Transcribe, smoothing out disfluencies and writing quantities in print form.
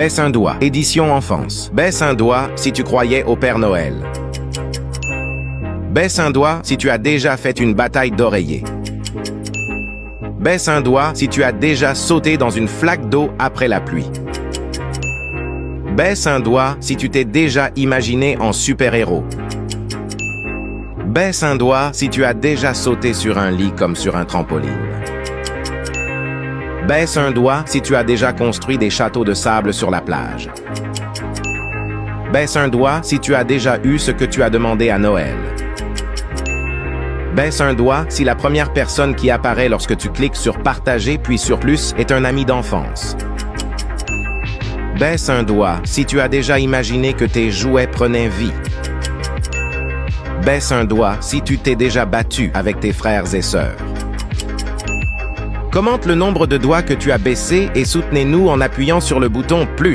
Baisse un doigt. Édition enfance. Baisse un doigt si tu croyais au Père Noël. Baisse un doigt si tu as déjà fait une bataille d'oreiller. Baisse un doigt si tu as déjà sauté dans une flaque d'eau après la pluie. Baisse un doigt si tu t'es déjà imaginé en super-héros. Baisse un doigt si tu as déjà sauté sur un lit comme sur un trampoline. Baisse un doigt si tu as déjà construit des châteaux de sable sur la plage. Baisse un doigt si tu as déjà eu ce que tu as demandé à Noël. Baisse un doigt si la première personne qui apparaît lorsque tu cliques sur « Partager » puis sur « Plus » est un ami d'enfance. Baisse un doigt si tu as déjà imaginé que tes jouets prenaient vie. Baisse un doigt si tu t'es déjà battu avec tes frères et sœurs. Commente le nombre de doigts que tu as baissés et soutenez-nous en appuyant sur le bouton « Plus ».